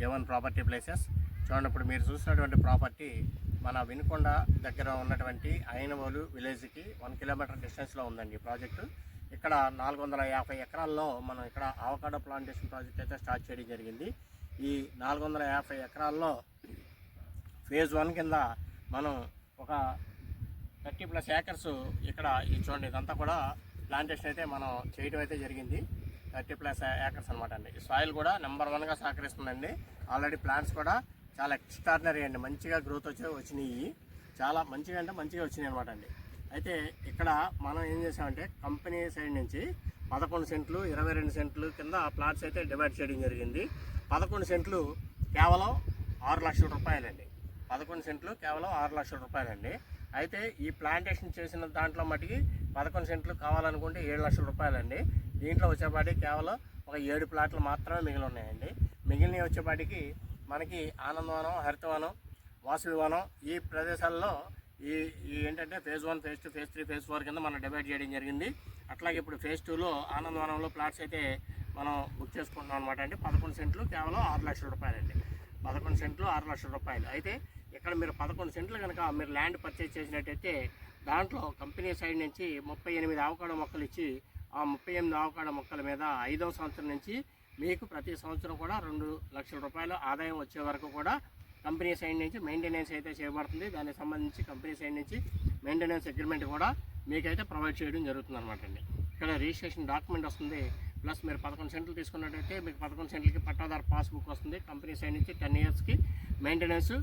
A1 property places. చూడండి, ఇప్పుడు మీరు చూసినటువంటి ప్రాపర్టీ మన వినుకొండ దగ్గర ఉన్నటువంటి అయినవోలు విలేజ్కి 1 కిలోమీటర్ డిస్టెన్స్లో ఉందండి ఈ ప్రాజెక్టు. ఇక్కడ 450 ఎకరాల్లో మనం ఇక్కడ అవకాడో ప్లాంటేషన్ ప్రాజెక్ట్ అయితే స్టార్ట్ చేయడం జరిగింది. ఈ 450 ఎకరాల్లో ఫేజ్ 1 కింద మనం ఒక 30+ ఏకర్స్ ఇక్కడ చూడండి, ఇదంతా కూడా ప్లాంటేషన్ అయితే మనం చేయడం అయితే జరిగింది. 30+ ఏకర్స్ అనమాట అండి. ఈ సాయిల్ కూడా నెంబర్ 1గా సహకరిస్తుందండి. ఆల్రెడీ ప్లాంట్స్ కూడా చాలా ఎక్స్ట్రాడినరీ అండి, మంచిగా గ్రోత్ వచ్చినాయి. చాలా మంచిగా అంటే మంచిగా వచ్చినాయి అనమాట అండి. అయితే ఇక్కడ మనం ఏం చేసామంటే కంపెనీ సైడ్ నుంచి 11 సెంట్లు 22 సెంట్లు కింద ప్లాట్స్ అయితే డివైడ్ చేయడం జరిగింది. 11 సెంట్లు కేవలం 6 లక్షల రూపాయలండి. 11 సెంట్లు కేవలం 6 లక్షల రూపాయలండి. అయితే ఈ ప్లాంటేషన్ చేసిన దాంట్లో మటుకి 11 సెంట్లు కావాలనుకుంటే 7 లక్షల రూపాయలండి. దీంట్లో వచ్చేపాటికి కేవలం ఒక 7 ప్లాట్లు మాత్రమే మిగిలి ఉన్నాయండి. మిగిలినవి వచ్చేపాటికి మనకి ఆనందవనం, హరితవనం, వాసవివనం ఈ ప్రదేశాల్లో ఈ ఏంటంటే ఫేజ్ 1, ఫేజ్ 2, ఫేజ్ 3, ఫేజ్ 4 కింద మనం డివైడ్ చేయడం జరిగింది. అట్లాగే ఇప్పుడు ఫేజ్ 2లో ఆనందవనంలో ప్లాట్స్ అయితే మనం బుక్ చేసుకుంటున్నాం అనమాట అండి. 11 సెంట్లు కేవలం 6 లక్షల రూపాయలండి. 11 సెంట్లు 6 లక్షల రూపాయలు. అయితే ఇక్కడ మీరు 11 సెంట్లు కనుక మీరు ల్యాండ్ పర్చేజ్ చేసినట్టయితే దాంట్లో కంపెనీ సైడ్ నుంచి 38 అవకాడో మొక్కలు ఇచ్చి ఆ 38 అవకాడో మొక్కల మీద 5వ సంవత్సరం నుంచి మీకు ప్రతి సంవత్సరం కూడా 2 లక్షల రూపాయలు ఆదాయం వచ్చే వరకు కూడా కంపెనీ సైడ్ నుంచి మెయింటెనెన్స్ అయితే చేయబడుతుంది. దానికి సంబంధించి కంపెనీ సైడ్ నుంచి మెయింటెనెన్స్ అగ్రిమెంట్ కూడా మీకైతే ప్రొవైడ్ చేయడం జరుగుతుంది అనమాట అండి. ఇక్కడ రిజిస్ట్రేషన్ డాక్యుమెంట్ వస్తుంది. ప్లస్ మీరు 11 సెంట్లు తీసుకున్నట్టయితే మీకు 11 సెంట్లకి పట్టాదారు పాస్బుక్ వస్తుంది. కంపెనీ సైడ్ నుంచి 10 ఇయర్స్కి మెయింటెనెన్స్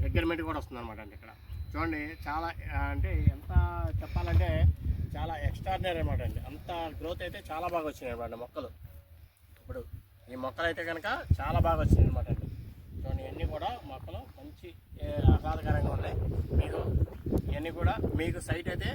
అగ్రిమెంట్ కూడా వస్తుంది అనమాట అండి. ఇక్కడ చూడండి, చాలా అంటే ఎంత చెప్పాలంటే చాలా ఎక్స్ట్రాడినరీ అనమాట అండి. అంత గ్రోత్ అయితే చాలా బాగా వచ్చినాయి అనమాట మొక్కలు. ఇప్పుడు ఈ మొక్కలు అయితే కనుక చాలా బాగా వచ్చినాయి అనమాట అండి. చూడండి, ఇవన్నీ కూడా మొక్కలు మంచి ఆహ్లాదకరంగా ఉన్నాయి. మీరు ఇవన్నీ కూడా మీకు సైట్ అయితే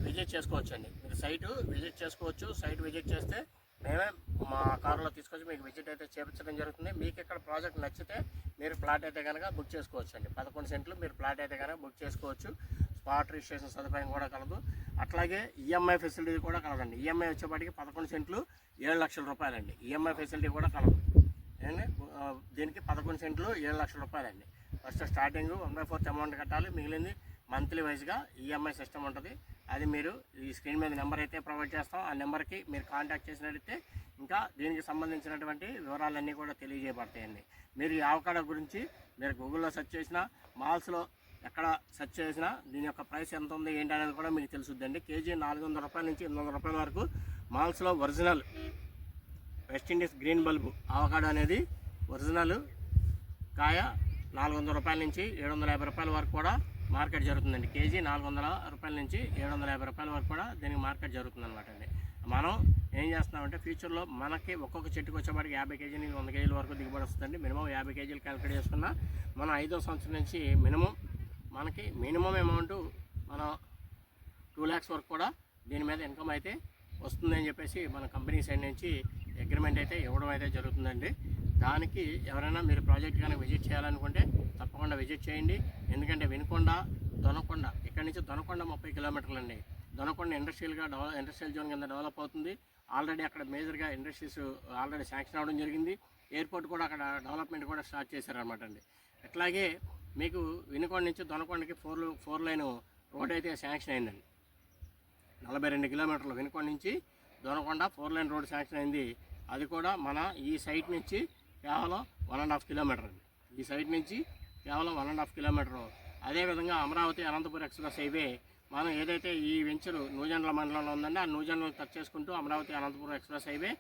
విజిట్ చేసుకోవచ్చు అండి. మీరు సైట్ విజిట్ చేసుకోవచ్చు. సైట్ విజిట్ చేస్తే మేమే మా కారులో తీసుకొచ్చి మీకు విజిట్ అయితే చేయించడం జరుగుతుంది. మీకు ఇక్కడ ప్రాజెక్ట్ నచ్చితే మీరు ప్లాట్ అయితే కనుక బుక్ చేసుకోవచ్చు అండి. 11 సెంట్లు మీరు ప్లాట్ అయితే కనుక బుక్ చేసుకోవచ్చు. స్పాట్ రిజిస్ట్రేషన్ సదుపాయం కూడా కలదు. అట్లాగే ఈఎంఐ ఫెసిలిటీ కూడా కలదండి. ఈఎంఐ వచ్చేపాటికి 11 సెంట్లు 7 లక్షల రూపాయలండి. ఈఎంఐ ఫెసిలిటీ కూడా కలదు. దీనికి 11 సెంట్లు 7 లక్షల రూపాయలండి. ఫస్ట్ స్టార్టింగ్ 1/4 అమౌంట్ కట్టాలి. మిగిలింది మంత్లీ వైజ్గా ఈఎంఐ సిస్టమ్ ఉంటుంది. అది మీరు ఈ స్క్రీన్ మీద నెంబర్ అయితే ప్రొవైడ్ చేస్తాం. ఆ నెంబర్కి మీరు కాంటాక్ట్ చేసినట్లయితే ఇంకా దీనికి సంబంధించినటువంటి వివరాలన్నీ కూడా తెలియజేయబడతాయండి. మీరు ఈ అవకాడో గురించి మీరు గూగుల్లో సెర్చ్ చేసినా, మాల్స్లో ఎక్కడ సెర్చ్ చేసినా దీని యొక్క ప్రైస్ ఎంత ఉంది ఏంటి అనేది కూడా మీకు తెలుసుద్దండి. కేజీ 400 రూపాయల నుంచి 800 రూపాయల వరకు మాల్స్లో original West Indies green bulb avocado అనేది ఒరిజినల్ కాయ 400 రూపాయల నుంచి 750 రూపాయల వరకు కూడా మార్కెట్ జరుగుతుందండి. కేజీ 400 రూపాయల నుంచి 750 రూపాయల వరకు కూడా దీనికి మార్కెట్ జరుగుతుంది అనమాట అండి. మనం ఏం చేస్తున్నామంటే ఫ్యూచర్లో మనకి ఒక్కొక్క చెట్టుకు వచ్చేవాడికి 50 కేజీ నుంచి 100 కేజీల వరకు దిగుబడి వస్తుందండి. మినిమం 50 కేజీలు క్యాలిక్యులేట్ చేసుకున్నా మనం 5వ సంవత్సరం నుంచి మనకి మినిమం అమౌంట్ మనం 2 lakhs వరకు కూడా దీని మీద ఇన్కమ్ అయితే వస్తుందని చెప్పేసి మన కంపెనీ సైడ్ నుంచి అగ్రిమెంట్ అయితే ఇవ్వడం అయితే జరుగుతుందండి. దానికి ఎవరైనా మీరు ప్రాజెక్ట్ కనుక విజిట్ చేయాలనుకుంటే తప్పకుండా విజిట్ చేయండి. ఎందుకంటే వినుకొండ, దొనకొండ, ఇక్కడ నుంచి దొనకొండ 30 కిలోమీటర్లు అండి. దొనకొండ ఇండస్ట్రియల్ జోన్ కింద డెవలప్ అవుతుంది. ఆల్రెడీ అక్కడ మేజర్గా ఇండస్ట్రీస్ ఆల్రెడీ శాంక్షన్ అవ్వడం జరిగింది. ఎయిర్పోర్ట్ కూడా అక్కడ డెవలప్మెంట్ కూడా స్టార్ట్ చేశారనమాట అండి. అట్లాగే మీకు వినుకొండ నుంచి దొనకొండకి 4 లైన్ రోడ్ అయితే శాంక్షన్ అయిందండి. 42 కిలోమీటర్లు వినుకొండ నుంచి దొనకొండ 4 లైన్ రోడ్ శాంక్షన్ అయింది. అది కూడా మన ఈ సైట్ నుంచి కేవలం 1.5 కిలోమీటర్ అండి. ఈ సైట్ నుంచి కేవలం 1.5 కిలోమీటరు. అదేవిధంగా అమరావతి అనంతపురం ఎక్స్ప్రెస్ హైవే మనం ఏదైతే ఈ వెంచరు నూజెండ్ల మండలంలో ఉందండి, ఆ నూజెండ్లను టచ్ చేసుకుంటూ అమరావతి అనంతపురం ఎక్స్ప్రెస్ హైవే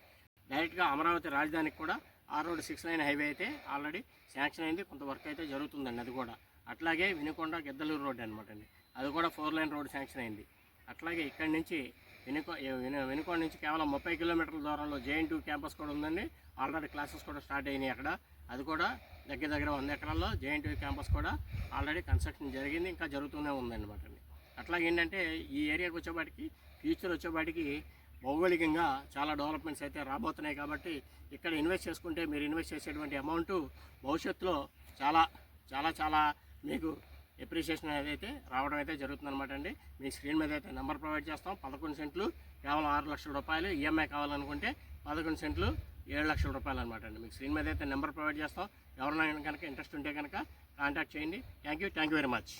డైరెక్ట్గా అమరావతి రాజధానికి కూడా ఆ రోడ్ 6 లైన్ హైవే అయితే ఆల్రెడీ శాంక్షన్ అయింది. కొంత వర్క్ అయితే జరుగుతుందండి అది కూడా. అట్లాగే వినుకొండ గిద్దలూరు రోడ్ అనమాట అండి, అది కూడా 4 లైన్ రోడ్ శాంక్షన్ అయింది. అట్లాగే ఇక్కడి నుంచి వినుకొండ నుంచి కేవలం 30 కిలోమీటర్ల దూరంలో JN2 క్యాంపస్ కూడా ఉందండి. ఆల్రెడీ క్లాసెస్ కూడా స్టార్ట్ అయినాయి అక్కడ. అది కూడా దగ్గర 100 ఎకరాల్లో JN2 క్యాంపస్ కూడా ఆల్రెడీ కన్స్ట్రక్షన్ జరిగింది, ఇంకా జరుగుతూనే ఉందన్నమాట అండి. అట్లాగే ఏంటంటే ఈ ఏరియాకి వచ్చేపాటికి ఫ్యూచర్ వచ్చేపాటికి భౌగోళికంగా చాలా డెవలప్మెంట్స్ అయితే రాబోతున్నాయి. కాబట్టి ఇక్కడ ఇన్వెస్ట్ చేసుకుంటే మీరు ఇన్వెస్ట్ చేసేటువంటి అమౌంట్ భవిష్యత్తులో చాలా చాలా చాలా మీకు ఎప్రిషియేషన్ అయితే రావడం అయితే జరుగుతుందన్నమాట అండి. మీ స్క్రీన్ మీద అయితే నెంబర్ ప్రొవైడ్ చేస్తాం. 11 సెంట్లు కేవలం 6 లక్షల రూపాయలు. ఈఎంఐ కావాలనుకుంటే 11 సెంట్లు 7 లక్షల రూపాయలు అనమాట అండి. మీకు స్క్రీన్ మీద అయితే నెంబర్ ప్రొవైడ్ చేస్తాం. ఎవరైనా కనుక ఇంట్రెస్ట్ ఉంటే కనుక కాంటాక్ట్ చేయండి. Thank you very much.